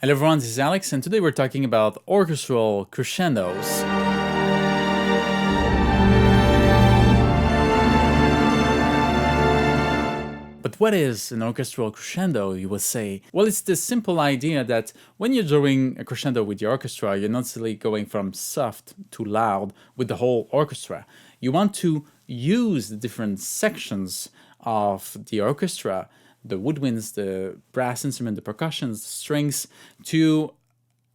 Hello everyone, this is Alex, and today we're talking about orchestral crescendos. But what is an orchestral crescendo, you will say? Well, it's the simple idea that when you're doing a crescendo with your orchestra, you're not necessarily going from soft to loud with the whole orchestra. You want to use the different sections of the orchestra, the woodwinds, the brass instrument, the percussions, the strings, to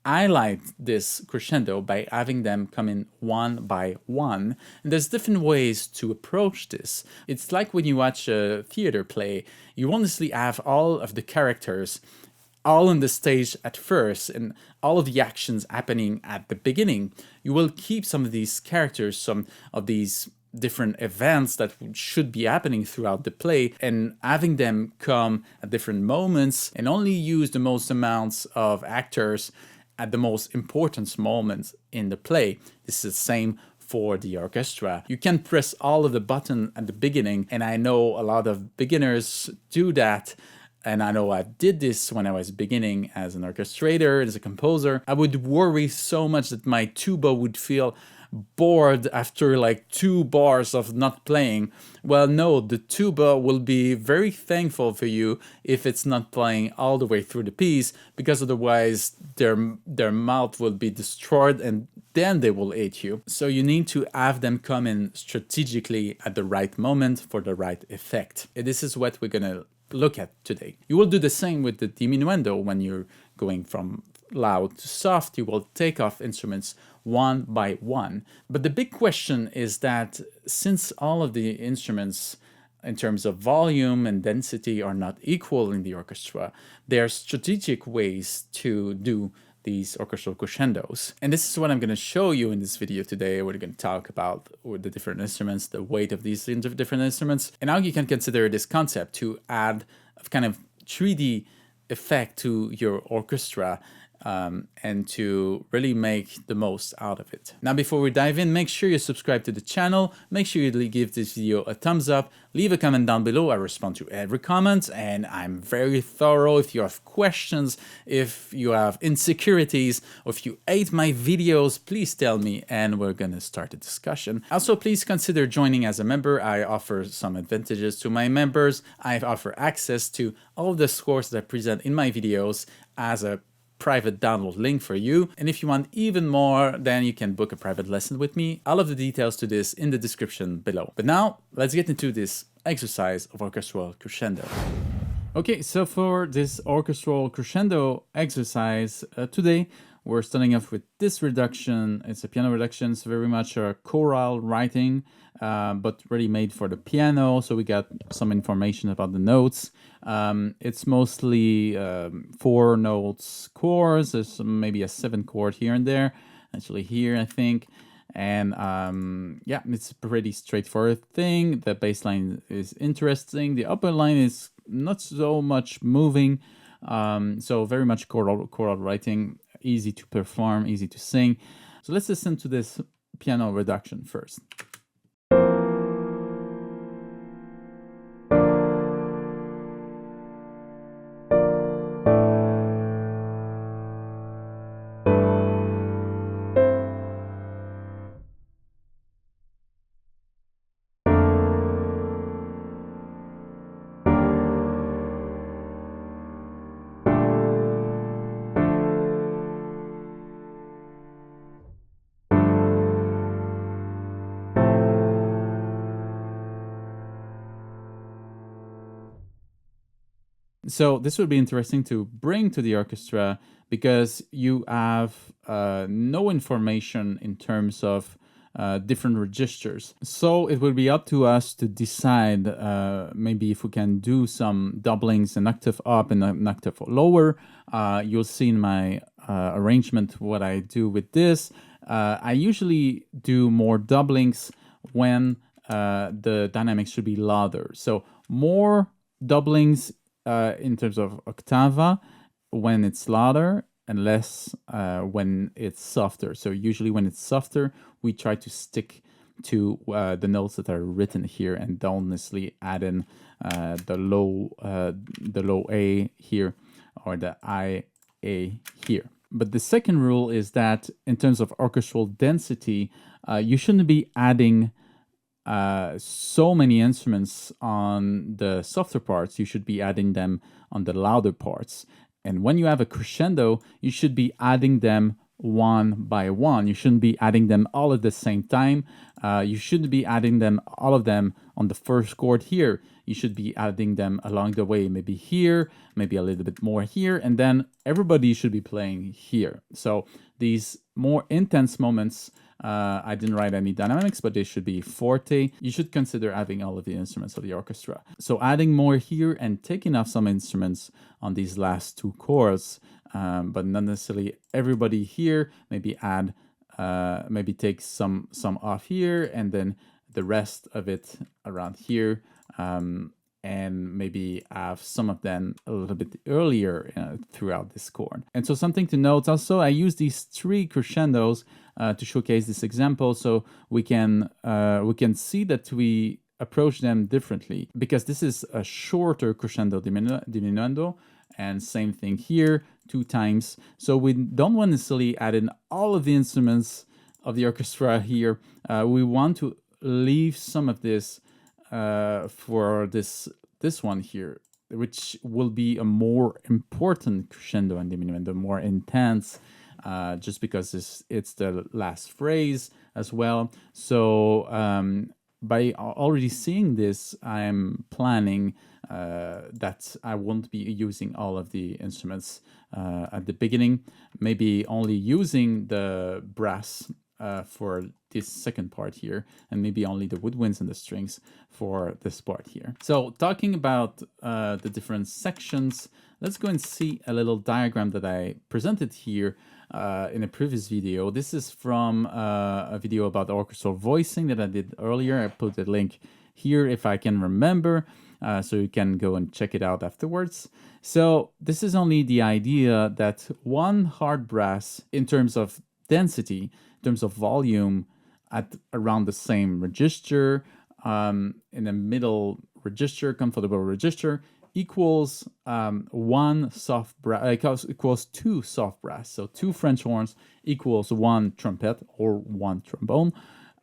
highlight this crescendo by having them come in one by one. And there's different ways to approach this. It's like when you watch a theater play, you honestly have all of the characters all on the stage at first and all of the actions happening at the beginning. You will keep some of these characters, some of these different events that should be happening throughout the play, and having them come at different moments and only use the most amounts of actors at the most important moments in the play. This is the same for the orchestra. You can press all of the buttons at the beginning, and I know a lot of beginners do that. And I know I did this when I was beginning as an orchestrator, as a composer. I would worry so much that my tuba would feel bored after like 2 bars of not playing. Well, no, the tuba will be very thankful for you if it's not playing all the way through the piece, because otherwise their mouth will be destroyed and then they will hate you. So you need to have them come in strategically at the right moment for the right effect. And this is what we're gonna look at today. You will do the same with the diminuendo. When you're going from loud to soft, you will take off instruments one by one. But the big question is that since all of the instruments in terms of volume and density are not equal in the orchestra, there are strategic ways to do these orchestral crescendos. And this is what I'm going to show you in this video today. We're going to talk about the different instruments, the weight of these different instruments, and how you can consider this concept to add a kind of 3D effect to your orchestra, and to really make the most out of it. Now, before we dive in, make sure you subscribe to the channel, make sure you give this video a thumbs up, leave a comment down below. I respond to every comment, and I'm very thorough. If you have questions, if you have insecurities, or if you hate my videos, please tell me, and we're gonna start a discussion. Also, please consider joining as a member. I offer some advantages to my members. I offer access to all of the scores that I present in my videos as a private download link for you. And if you want even more, then you can book a private lesson with me. All of the details to this in the description below. But now let's get into this exercise of orchestral crescendo. Okay, so for this orchestral crescendo exercise today, we're starting off with this reduction. It's a piano reduction. It's very much a choral writing, but really made for the piano. So we got some information about the notes. It's mostly 4 notes chords. There's maybe a 7 chord here and there. Actually here, I think. And yeah, it's a pretty straightforward thing. The bass line is interesting. The upper line is not so much moving. So very much choral writing. Easy to perform, easy to sing. So let's listen to this piano reduction first. So this would be interesting to bring to the orchestra because you have no information in terms of different registers. So it will be up to us to decide maybe if we can do some doublings, an octave up and an octave lower. You'll see in my arrangement what I do with this. I usually do more doublings when the dynamics should be louder. So more doublings in terms of octava when it's louder and less when it's softer. So usually when it's softer, we try to stick to the notes that are written here and don't necessarily add in the low A here or the I A here. But the second rule is that in terms of orchestral density, you shouldn't be adding so many instruments on the softer parts. You should be adding them on the louder parts. And when you have a crescendo, you should be adding them one by one. You shouldn't be adding them all at the same time. You shouldn't be adding them, all of them, on the first chord here. You should be adding them along the way, maybe here, maybe a little bit more here, and then everybody should be playing here. So these more intense moments, I didn't write any dynamics, but they should be forte. You should consider having all of the instruments of the orchestra. So adding more here and taking off some instruments on these last two chords, but not necessarily everybody here. Maybe add, maybe take some off here, and then the rest of it around here, and maybe have some of them a little bit earlier throughout this chord. And so something to note also, I use these three crescendos to showcase this example, so we can see that we approach them differently, because this is a shorter crescendo diminuendo, and same thing here, 2 times. So we don't want to necessarily add in all of the instruments of the orchestra here. We want to leave some of this for this one here, which will be a more important crescendo and diminuendo, more intense, just because it's the last phrase as well. So by already seeing this, I'm planning that I won't be using all of the instruments at the beginning, maybe only using the brass for this second part here, and maybe only the woodwinds and the strings for this part here. So talking about the different sections, let's go and see a little diagram that I presented here in a previous video. This is from a video about orchestral voicing that I did earlier. I put the link here if I can remember, so you can go and check it out afterwards. So this is only the idea that one hard brass, in terms of density, in terms of volume, at around the same register, in the middle register, comfortable register, equals one soft brass, equals 2 soft brass. So 2 French horns equals 1 trumpet or 1 trombone,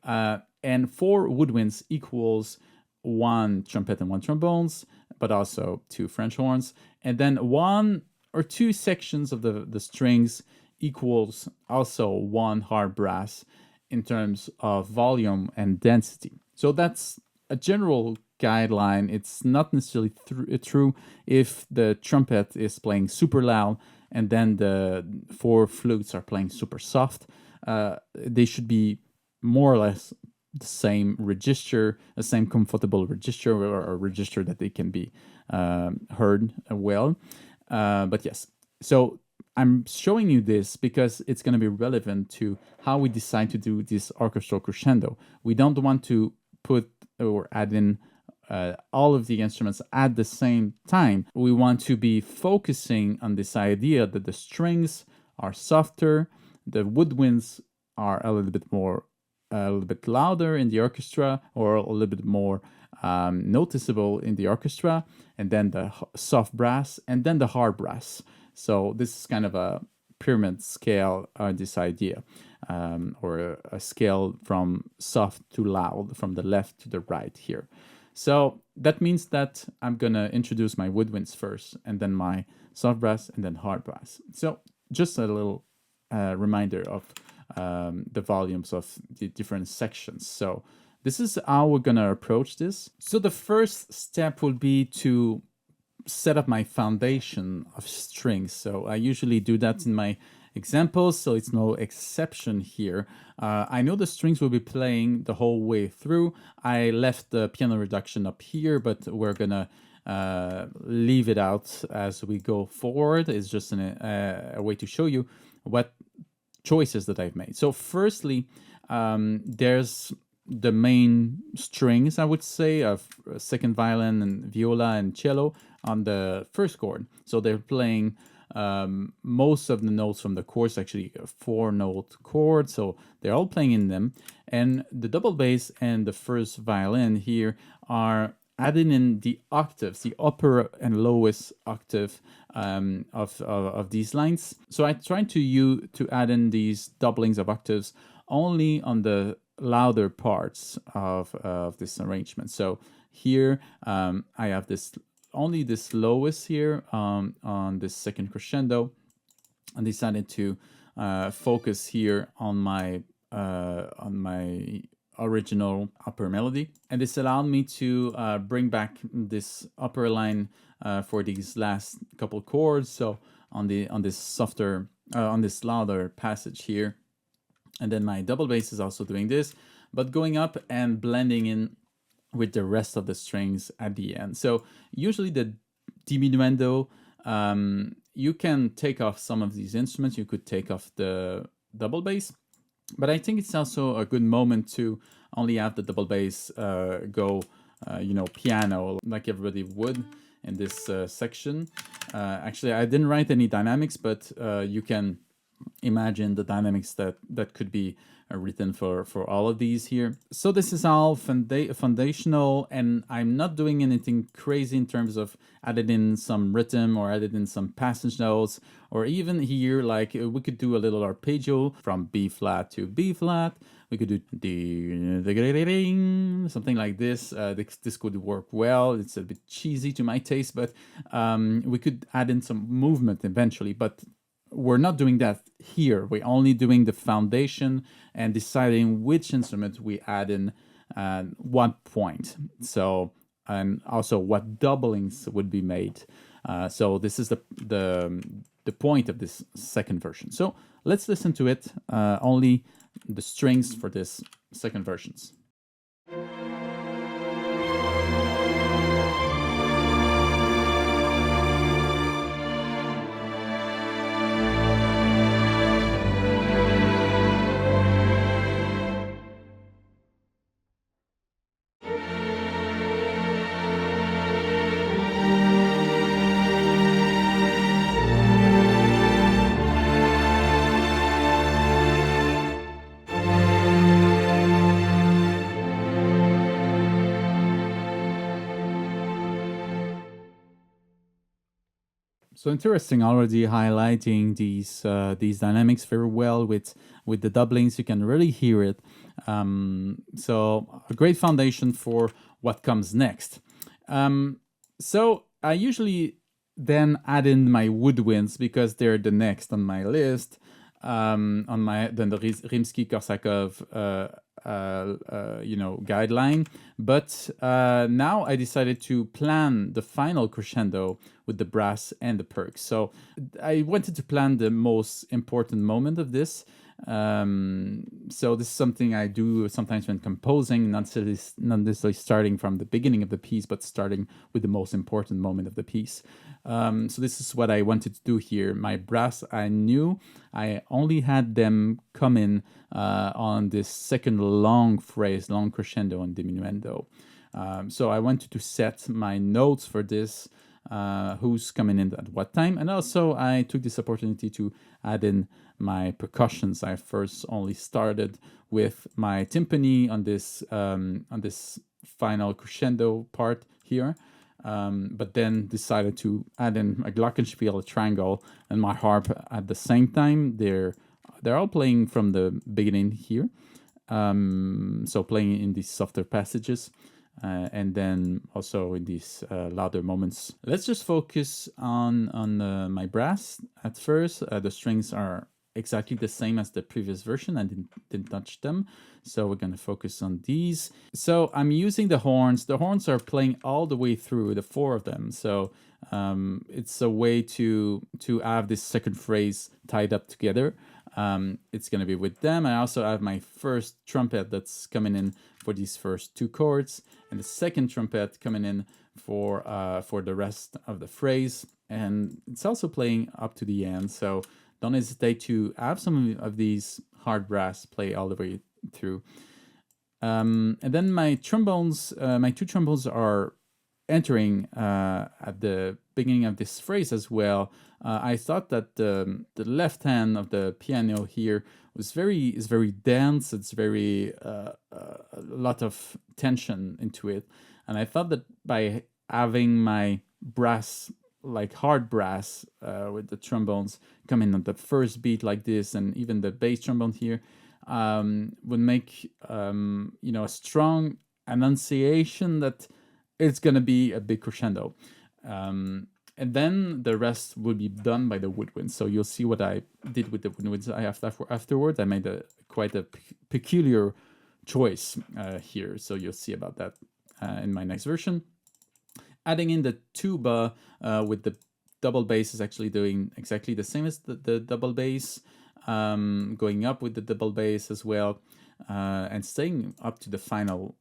and 4 woodwinds equals 1 trumpet and 1 trombones, but also 2 French horns, and then 1 or 2 sections of the strings equals also 1 hard brass in terms of volume and density. So that's a general guideline. It's not necessarily true if the trumpet is playing super loud and then the 4 flutes are playing super soft. They should be more or less the same register, the same comfortable register, or a register that they can be heard well. But yes, so I'm showing you this because it's going to be relevant to how we decide to do this orchestral crescendo. We don't want to put or add in all of the instruments at the same time. We want to be focusing on this idea that the strings are softer, the woodwinds are a little bit louder in the orchestra, or a little bit more noticeable in the orchestra, and then the soft brass, and then the hard brass. So this is kind of a pyramid scale, this idea, or a scale from soft to loud, from the left to the right here. So that means that I'm going to introduce my woodwinds first, and then my soft brass, and then hard brass. So just a little reminder of the volumes of the different sections. So this is how we're going to approach this. So the first step will be to set up my foundation of strings. So I usually do that in my examples, so it's no exception here. I know the strings will be playing the whole way through. I left the piano reduction up here, but we're gonna leave it out as we go forward. It's just a way to show you what choices that I've made. So firstly, there's the main strings, I would say, of second violin and viola and cello on the first chord. So they're playing most of the notes from the chords, actually a 4-note chord, so they're all playing in them. And the double bass and the first violin here are adding in the octaves, the upper and lowest octave of these lines. So I tried to add in these doublings of octaves only on the louder parts of this arrangement. So here I have only this lowest here on this second crescendo, and decided to focus here on my original upper melody, and this allowed me to bring back this upper line for these last couple chords. So on this softer on this louder passage here, and then my double bass is also doing this, but going up and blending in with the rest of the strings at the end. So usually the diminuendo, you can take off some of these instruments. You could take off the double bass, but I think it's also a good moment to only have the double bass go, piano, like everybody would in this section. Actually, I didn't write any dynamics, but you can imagine the dynamics that could be written for all of these here. So this is all foundational, and I'm not doing anything crazy in terms of added in some rhythm or added in some passage notes, or even here, like we could do a little arpeggio from B flat to B flat. We could do something like this. This could work well. It's a bit cheesy to my taste, but we could add in some movement eventually. But we're not doing that here. We're only doing the foundation and deciding which instrument we add in at what point. So, and also what doublings would be made. So this is the point of this second version. So let's listen to it. Only the strings for this second versions. So interesting, already highlighting these dynamics very well with the doublings. You can really hear it. So a great foundation for what comes next. So I usually then add in my woodwinds because they're the next on my list. On the Rimsky-Korsakov guideline. But now I decided to plan the final crescendo with the brass and the percs. So I wanted to plan the most important moment of this. So this is something I do sometimes when composing, not necessarily starting from the beginning of the piece, but starting with the most important moment of the piece. So this is what I wanted to do here. My brass, I knew I only had them come in on this second long phrase, long crescendo and diminuendo. So I wanted to set my notes for this, who's coming in at what time. And also I took this opportunity to add in my percussions. I first only started with my timpani on this final crescendo part here. But then decided to add in a glockenspiel, a triangle, and my harp at the same time. They're all playing from the beginning here, so playing in these softer passages, and then also in these louder moments. Let's just focus on my brass at first. The strings are exactly the same as the previous version. I didn't touch them. So we're going to focus on these. So I'm using the horns. The horns are playing all the way through, the four of them. So it's a way to have this second phrase tied up together. It's going to be with them. I also have my first trumpet that's coming in for these first two chords, and the second trumpet coming in for the rest of the phrase. And it's also playing up to the end. So don't hesitate to have some of these hard brass play all the way through. And then my trombones, my two trombones are entering at the beginning of this phrase as well. I thought that the left hand of the piano here is very dense. It's very a lot of tension into it. And I thought that by having my brass, like hard brass, with the trombones coming on the first beat like this, and even the bass trombone here, would make a strong annunciation that it's gonna be a big crescendo. And then the rest will be done by the woodwinds. So you'll see what I did with the woodwinds. Afterwards, I made quite a peculiar choice here. So you'll see about that in my next version. Adding in the tuba with the double bass is actually doing exactly the same as the double bass, going up with the double bass as well, and staying up to the final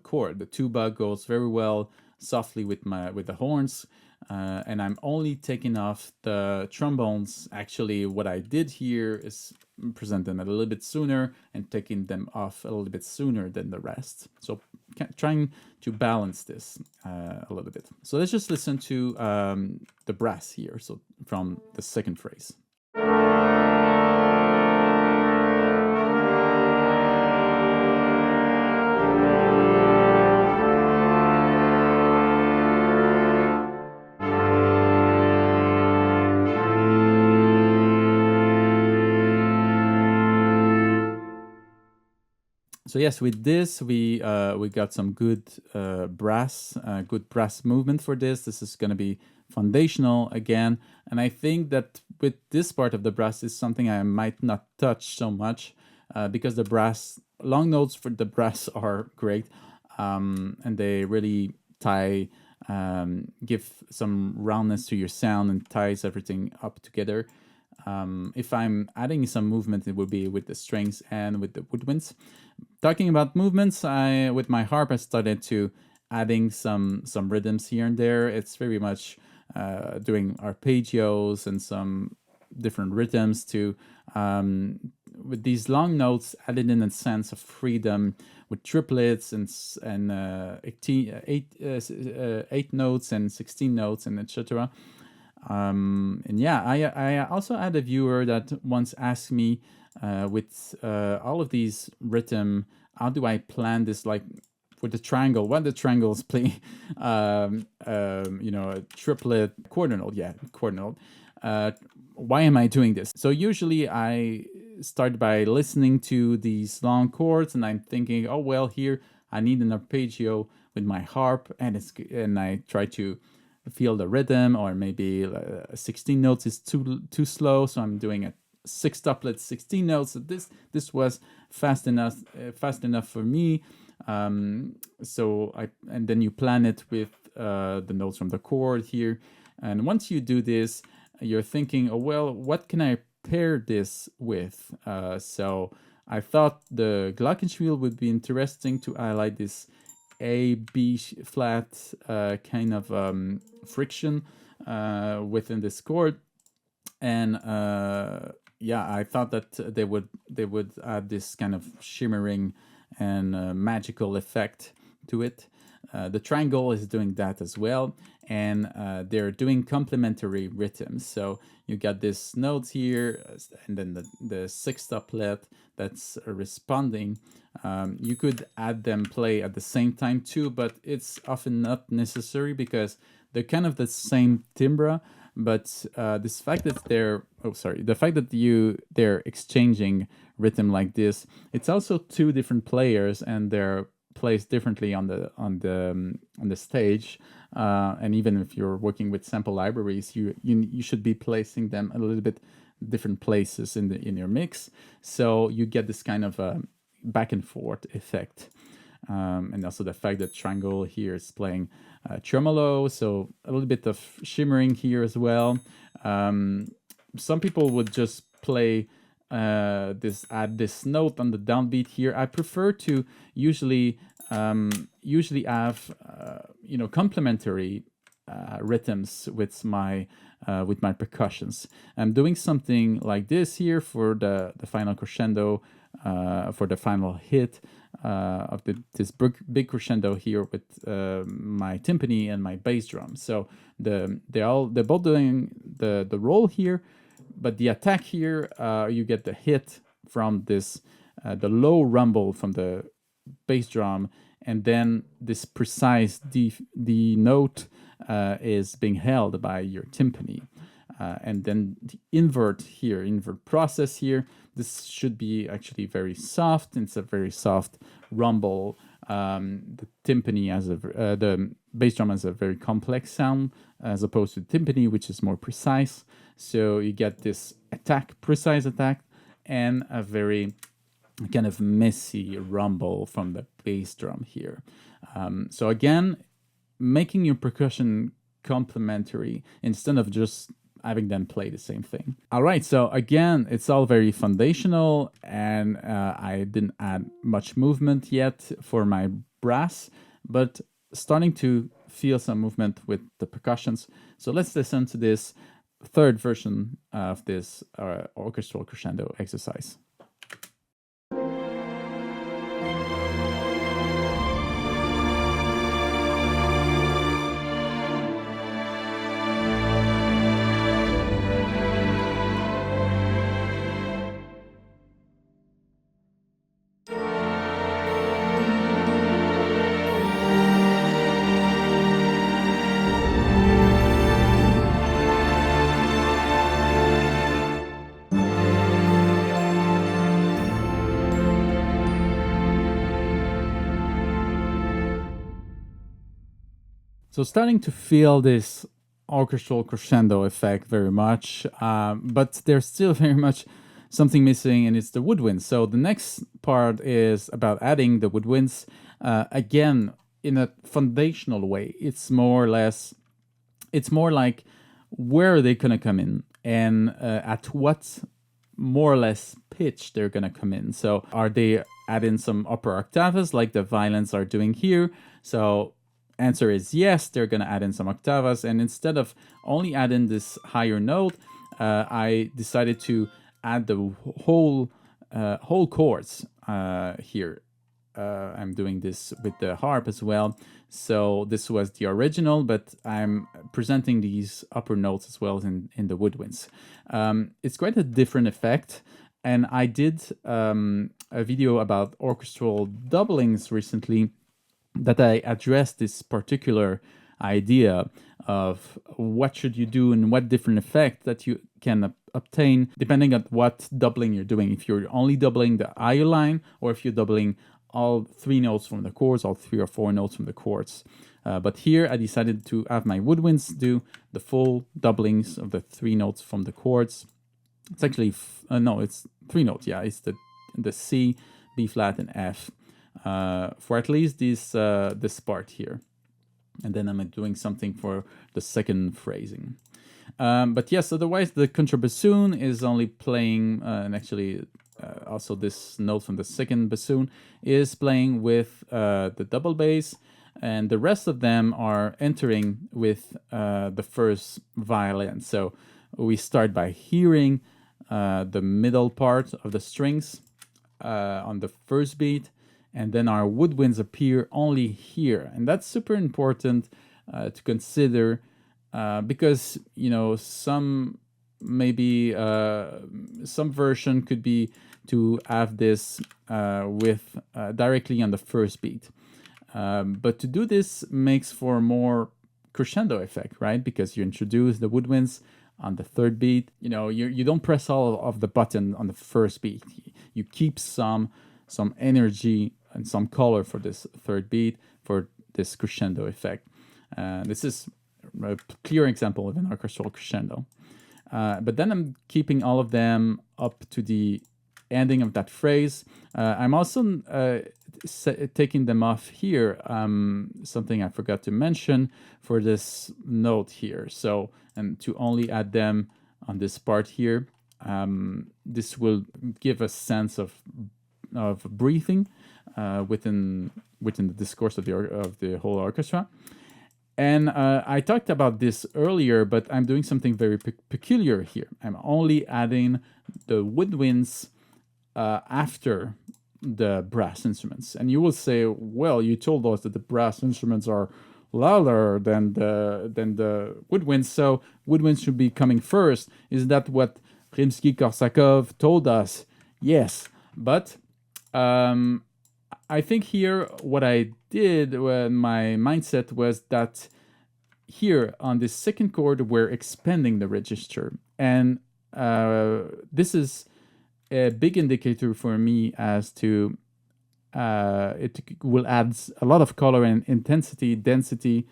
chord. The tuba goes very well softly with the horns, and I'm only taking off the trombones. Actually, what I did here is present them a little bit sooner and taking them off a little bit sooner than the rest. So trying to balance this a little bit. So let's just listen to the brass here. So from the second phrase. So yes, with this we got some good brass movement for this. This is going to be foundational again, and I think that with this part of the brass is something I might not touch so much because the brass long notes for the brass are great, and they really give some roundness to your sound and ties everything up together. If I'm adding some movement, it would be with the strings and with the woodwinds. Talking about movements, with my harp I started to adding some rhythms here and there. It's very much doing arpeggios and some different rhythms to with these long notes added in a sense of freedom with triplets and 8 notes and 16 notes and etc. And yeah, I also had a viewer that once asked me with all of these rhythm, how do I plan this, like with the triangle, what the triangles play, a triplet quarter note. Why am I doing this? So usually I start by listening to these long chords and I'm thinking, oh, well, here I need an arpeggio with my harp, and I try to feel the rhythm, or maybe 16 notes is too slow, so I'm doing a 6 tuplets, 16 notes. So this was fast enough for me. And then you plan it with the notes from the chord here, and once you do this, you're thinking, oh well, what can I pair this with? So I thought the glockenspiel would be interesting to highlight this A B flat kind of friction within this chord, and I thought that they would add this kind of shimmering and magical effect to it. The triangle is doing that as well, and they're doing complementary rhythms. So you got this notes here, and then the 6 tuplet that's responding. You could add them play at the same time too, but it's often not necessary because they're kind of the same timbre. But the fact that they're exchanging rhythm like this, it's also 2 different players, and they're placed differently on the stage. And even if you're working with sample libraries, you should be placing them a little bit different places in your mix, so you get this kind of back and forth effect. And also the fact that triangle here is playing tremolo, so a little bit of shimmering here as well. Some people would just play add this note on the downbeat here. I prefer to usually have complementary rhythms with my percussions. I'm doing something like this here for the final crescendo, for the final hit of this big crescendo here with my timpani and my bass drum. So they're both doing the roll here, but the attack here, you get the hit from this the low rumble from the bass drum, and then this precise D note is being held by your timpani. And then the invert process here, this should be actually very soft. It's a very soft rumble. The timpani the bass drum has a very complex sound as opposed to the timpani, which is more precise. So you get this precise attack, and a very kind of messy rumble from the bass drum here. So again, making your percussion complementary instead of just having them play the same thing. All right, so again, it's all very foundational, and I didn't add much movement yet for my brass, but starting to feel some movement with the percussions. So let's listen to this third version of this orchestral crescendo exercise. So starting to feel this orchestral crescendo effect very much, but there's still very much something missing, and it's the woodwinds. So the next part is about adding the woodwinds, again, in a foundational way. It's more like where are they going to come in, and at what more or less pitch they're going to come in. So are they adding some upper octaves like the violins are doing here? So answer is yes, they're going to add in some octavas. And instead of only adding this higher note, I decided to add the whole chords here. I'm doing this with the harp as well. So this was the original, but I'm presenting these upper notes as well in the woodwinds. It's quite a different effect. And I did a video about orchestral doublings recently that I addressed this particular idea of what should you do and what different effect that you can obtain depending on what doubling you're doing. If you're only doubling the higher line, or if you're doubling all three notes from the chords, all 3 or 4 notes from the chords. But here I decided to have my woodwinds do the full doublings of the 3 notes from the chords. It's actually, no, it's 3 notes. Yeah, it's the C, B flat, and F. For at least this part here. And then I'm doing something for the second phrasing. But yes, otherwise the contrabassoon is only playing, and actually also this note from the second bassoon is playing with the double bass, and the rest of them are entering with the first violin. So we start by hearing the middle part of the strings on the first beat, and then our woodwinds appear only here. And that's super important to consider because, you know, some version could be to have this with directly on the first beat. But to do this makes for a more crescendo effect, right? Because you introduce the woodwinds on the third beat. You know, you don't press all of the button on the first beat. You keep some energy and some color for this third beat for this crescendo effect. This is a clear example of an orchestral crescendo. But then I'm keeping all of them up to the ending of that phrase. I'm also taking them off here, something I forgot to mention for this note here. So, and to only add them on this part here, this will give a sense of breathing within the discourse of the whole orchestra. And I talked about this earlier, but I'm doing something very peculiar here. I'm only adding the woodwinds after the brass instruments. And you will say, well, you told us that the brass instruments are louder than the woodwinds, so woodwinds should be coming first. Is that what Rimsky-Korsakov told us? Yes, but I think here what I did, my mindset was that here on this second chord, we're expanding the register. And this is a big indicator for me as to it will add a lot of color and intensity, density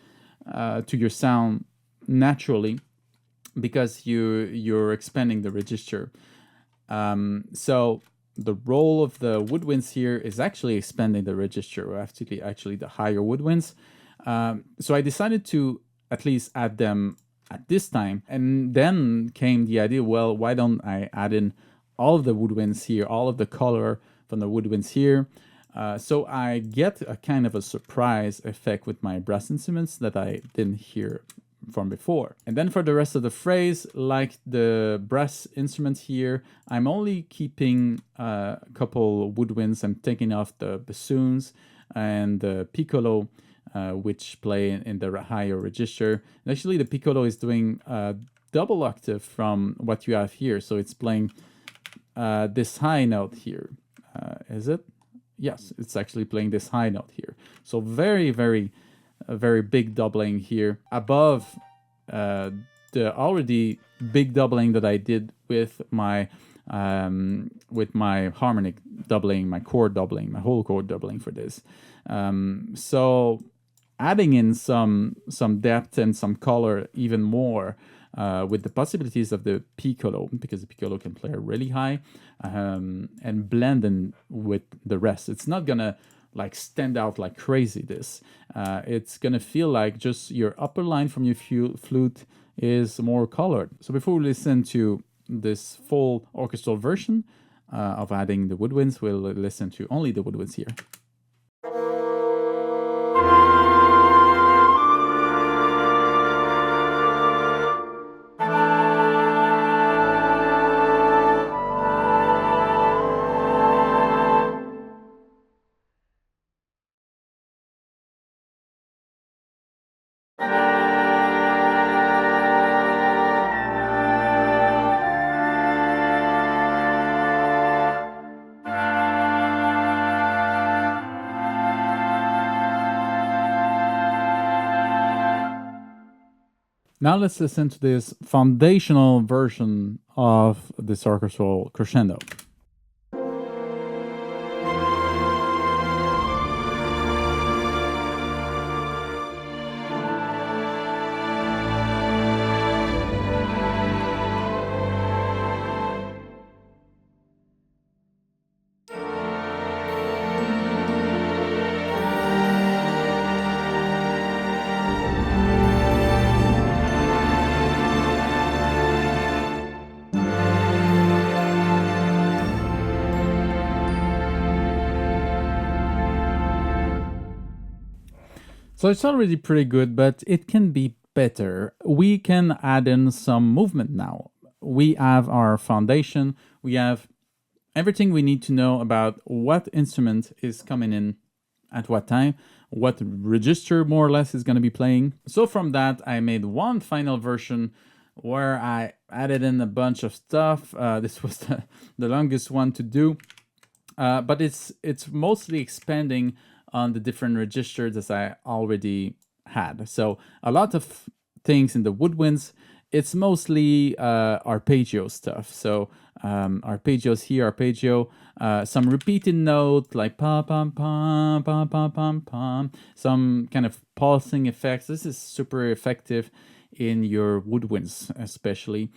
to your sound naturally because you're expanding the register. So the role of the woodwinds here is actually expanding the register, or actually the higher woodwinds. So I decided to at least add them at this time. And then came the idea, well, why don't I add in all of the woodwinds here, all of the color from the woodwinds here. So I get a kind of a surprise effect with my brass instruments that I didn't hear from before. And then for the rest of the phrase, like the brass instruments here, I'm only keeping a couple woodwinds. I'm taking off the bassoons and the piccolo, which play in the higher register. And actually, the piccolo is doing a double octave from what you have here. So it's playing this high note here. Is it? Yes, it's actually playing this high note here. So very, very, very big doubling here above the already big doubling that I did with my harmonic doubling, my chord doubling, my whole chord doubling for this. So adding in some depth and some color even more with the possibilities of the piccolo, because the piccolo can play really high, and blend in with the rest. It's not gonna like stand out like crazy. It's gonna feel like just your upper line from your flute is more colored. So before we listen to this full orchestral version of adding the woodwinds, we'll listen to only the woodwinds here. Now let's listen to this foundational version of this orchestral crescendo. So it's already pretty good, but it can be better. We can add in some movement now. We have our foundation. We have everything we need to know about what instrument is coming in at what time, what register more or less is going to be playing. So from that, I made one final version where I added in a bunch of stuff. This was the longest one to do, but it's mostly expanding on the different registers that I already had. So a lot of things in the woodwinds, it's mostly arpeggio stuff. So arpeggios here, arpeggio, some repeated note like pam pam pam pam pam pam pam, some kind of pulsing effects. This is super effective in your woodwinds, especially.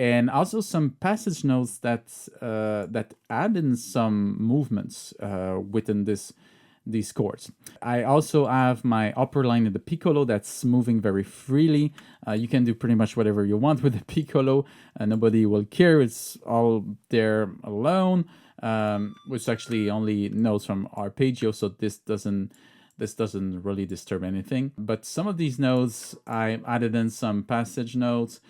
And also some passage notes that add in some movements within these chords. I also have my upper line in the piccolo that's moving very freely. You can do pretty much whatever you want with the piccolo, and nobody will care. It's all there alone, which actually only notes from arpeggio, so this doesn't really disturb anything. But some of these notes, I added in some passage notes.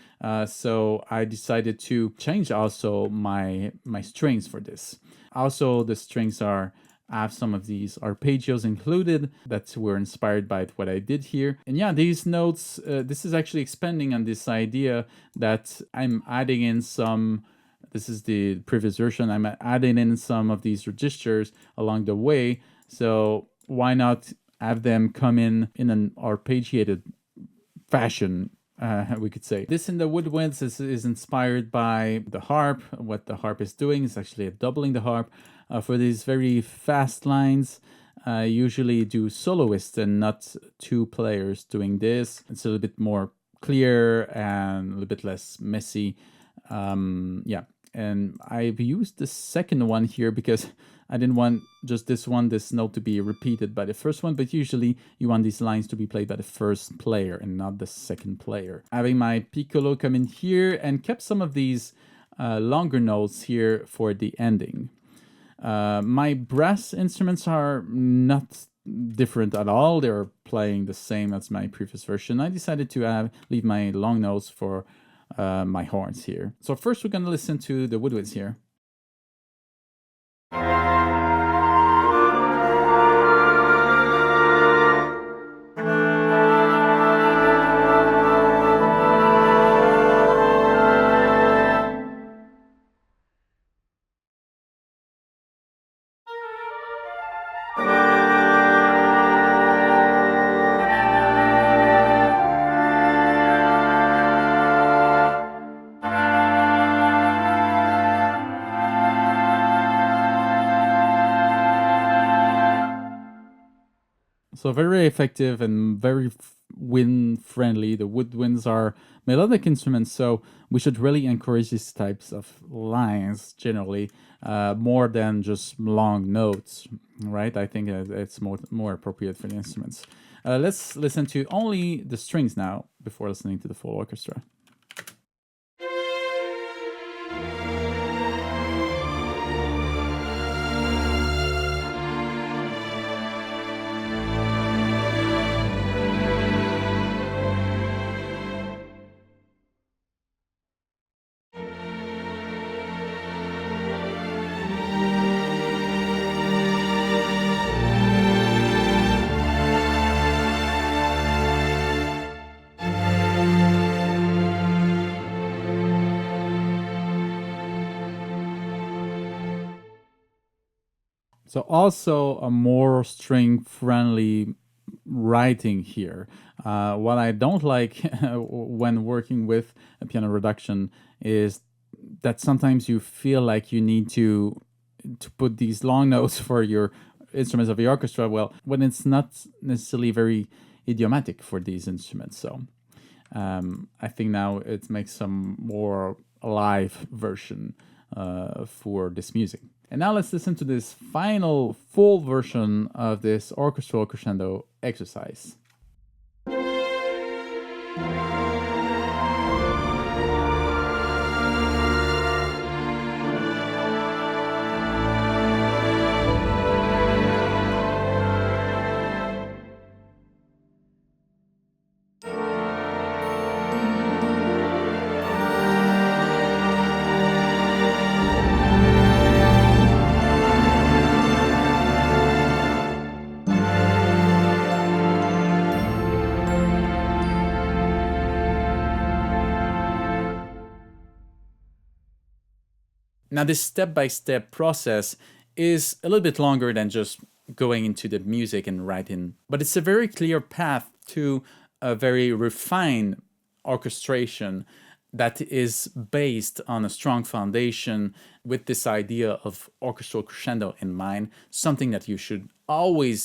So I decided to change also my strings for this. Also, the strings have some of these arpeggios included that were inspired by what I did here. And yeah, these notes, this is actually expanding on this idea that I'm adding in some This is the previous version. I'm adding in some of these registers along the way. So why not have them come in an arpeggiated fashion, we could say. This in the Woodwinds is inspired by the harp. What the harp is doing is actually doubling the harp. For these very fast lines, I usually do soloists and not two players doing this. It's a little bit more clear and a little bit less messy. Yeah, and I've used the second one here because I didn't want just this note to be repeated by the first one, but usually you want these lines to be played by the first player and not the second player. Having my piccolo come in here and kept some of these longer notes here for the ending. My brass instruments are not different at all. They're playing the same as my previous version. I decided to leave my long notes for my horns here. So first we're going to listen to the woodwinds here. So very effective and very wind friendly. The woodwinds are melodic instruments, so we should really encourage these types of lines generally, more than just long notes, right? I think it's more appropriate for the instruments. Let's listen to only the strings now before listening to the full orchestra. So also a more string-friendly writing here. What I don't like when working with a piano reduction is that sometimes you feel like you need to put these long notes for your instruments of the orchestra, well, when it's not necessarily very idiomatic for these instruments. So I think now it makes some more alive version for this music. And now let's listen to this final full version of this orchestral crescendo exercise. Now, this step-by-step process is a little bit longer than just going into the music and writing, but it's a very clear path to a very refined orchestration that is based on a strong foundation with this idea of orchestral crescendo in mind, something that you should always